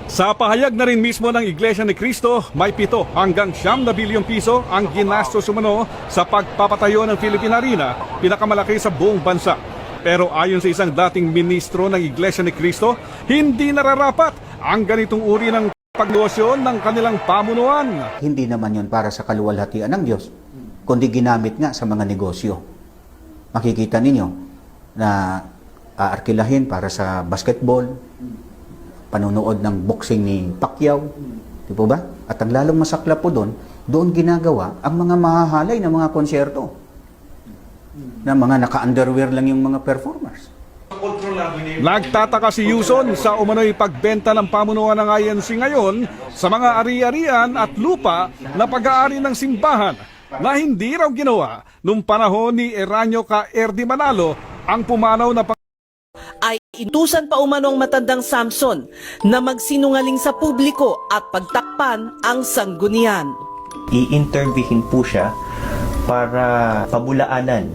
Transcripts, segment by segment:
Sa pahayag na rin mismo ng Iglesia ni Cristo, may 7 hanggang 9 na bilyong piso ang ginastos umano sa pagpapatayo ng Philippine Arena, pinakamalaki sa buong bansa. Pero ayon sa isang dating ministro ng Iglesia ni Cristo, hindi nararapat ang ganitong uri ng pagnegosyo ng kanilang pamunuan. Hindi naman yun para sa kaluwalhatian ng Diyos, kundi ginamit nga sa mga negosyo. Makikita ninyo na aarkilahin para sa basketball, panunood ng boxing ni Pacquiao, di po ba? At ang lalong masakla po doon ginagawa ang mga mahahalay na mga konsyerto na mga naka-underwear lang yung mga performers. Nagtataka si Yuson sa umano'y pagbenta ng pamunuan ng INC ngayon sa mga ari-arian at lupa na pag-aari ng simbahan na hindi raw ginawa nung panahon ni Eranio K. Erdi Manalo ang pumanaw na ay inutusan pa umanong matandang Samson na magsinungaling sa publiko at pagtakpan ang sanggunian. I-interviewin po siya para pabulaanan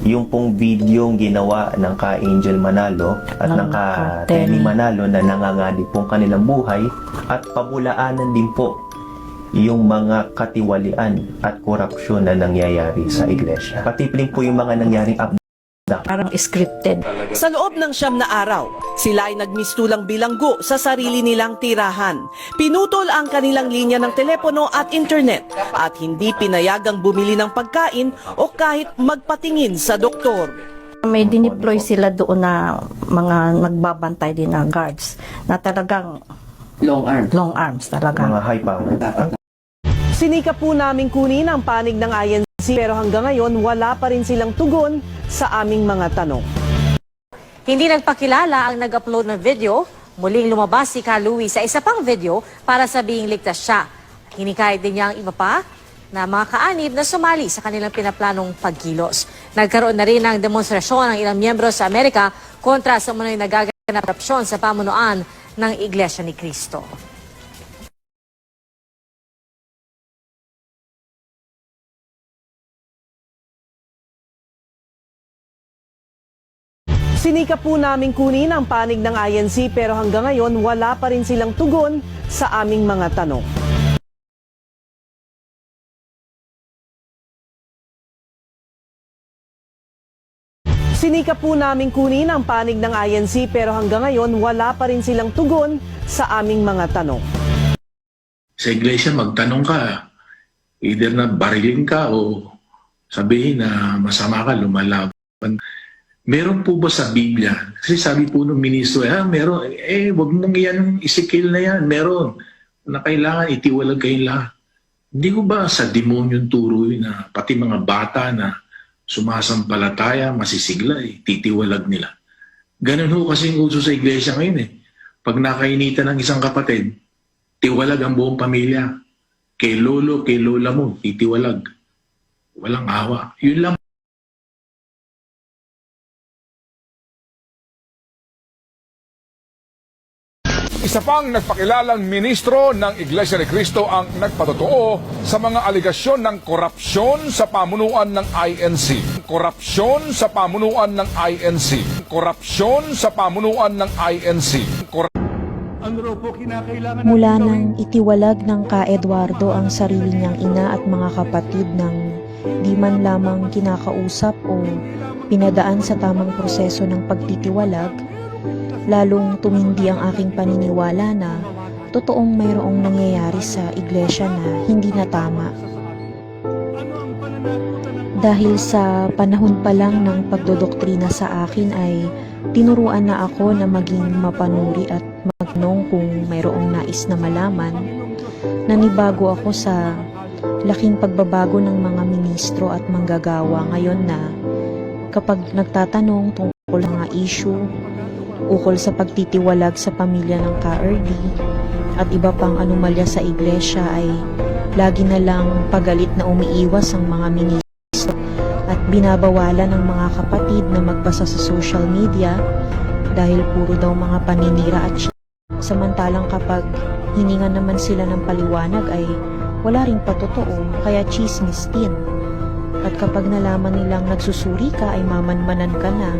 yung pong videong ginawa ng ka-Angel Manalo at ng ka-Tenny Manalo na nanganganib pong kanilang buhay, at pabulaanan din po yung mga katiwalian at korupsyon na nangyayari sa iglesia. Pati po yung mga nangyaring parang scripted. Sa loob ng 9 na araw, sila ay nagmistulang bilanggo sa sarili nilang tirahan. Pinutol ang kanilang linya ng telepono at internet at hindi pinayagang bumili ng pagkain o kahit magpatingin sa doktor. May dineploy sila doon na mga nagbabantay din na guards na talagang long arms talaga. mga high power. Sinikap po namin kunin ang panig ng INC pero hanggang ngayon wala pa rin silang tugon sa aming mga tanong. Hindi nagpakilala ang nag-upload ng video. Muling lumabas si Ka Louie sa isa pang video para sabihing ligtas siya. Hinikayat din niya ang iba pa na mga kaanib na sumali sa kanilang pinaplanong pagkilos. Nagkaroon na rin ng demonstrasyon ng ilang miyembro sa Amerika kontra sa umano'y nagaganap na korupsyon sa pamunuan ng Iglesia ni Cristo. Sinikap po namin kunin ang panig ng INC pero hanggang ngayon wala pa rin silang tugon sa aming mga tanong. Sinikap po namin kunin ang panig ng INC pero hanggang ngayon wala pa rin silang tugon sa aming mga tanong. Sa iglesia, magtanong ka. Either na barilin ka o sabihin na masama ka, lumalaban. Meron po ba sa Biblia? Kasi sabi po ng ministro, meron. Wag mong yan, isikil na yan. Meron. Na kailangan itiwalag kayong lahat. Hindi ko ba sa demonyong turo na pati mga bata na sumasampalataya, masisigla, titiwalag nila. Ganun ho kasi yung uso sa iglesia ngayon . Pag nakainitan ng isang kapatid, tiwalag ang buong pamilya. Kay lolo, kay lola mo, titiwalag. Walang awa. Yun lang. Isa pang nagpakilalang ministro ng Iglesia ni Cristo ang nagpatotoo sa mga aligasyon ng korupsyon sa pamunuan ng INC. Korupsyon sa pamunuan ng INC. Korupsyon sa pamunuan ng INC. Mula nang itiwalag ng Ka Eduardo ang sarili niyang ina at mga kapatid ng di man lamang kinakausap o pinadaan sa tamang proseso ng pagtitiwalag, lalong tumindi ang aking paniniwala na totoong mayroong nangyayari sa iglesia na hindi na tama. Dahil sa panahon pa lang ng pagdodoktrina sa akin ay tinuruan na ako na maging mapanuri at magtanong kung mayroong nais na malaman. Nanibago ako sa laking pagbabago ng mga ministro at manggagawa ngayon na kapag nagtatanong tungkol sa mga issue ukol sa pagtitiwalag sa pamilya ng Ka-RD at iba pang anomalya sa iglesia ay lagi na lang pagalit na umiiwas ang mga ministro at binabawalan ng mga kapatid na magbasa sa social media dahil puro daw mga paninira at samantalang kapag hiningan naman sila ng paliwanag ay wala ring patotoo kaya chismis din. At kapag nalaman nilang nagsusuri ka ay mamanmanan ka na,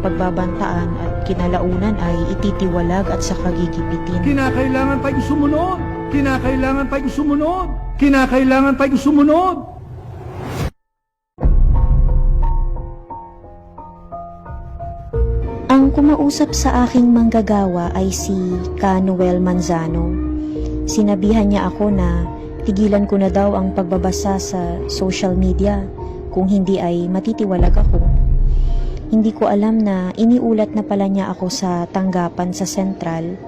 pagbabantaan at kinalaunan ay ititiwalag at saka gigipitin. Kinakailangan tayong sumunod! Kinakailangan tayong sumunod! Kinakailangan tayong sumunod! Ang kumausap sa aking manggagawa ay si Noel Manzano. Sinabihan niya ako na tigilan ko na daw ang pagbabasa sa social media, kung hindi ay matitiwalag ako. Hindi ko alam na iniulat na pala niya ako sa tanggapan sa sentral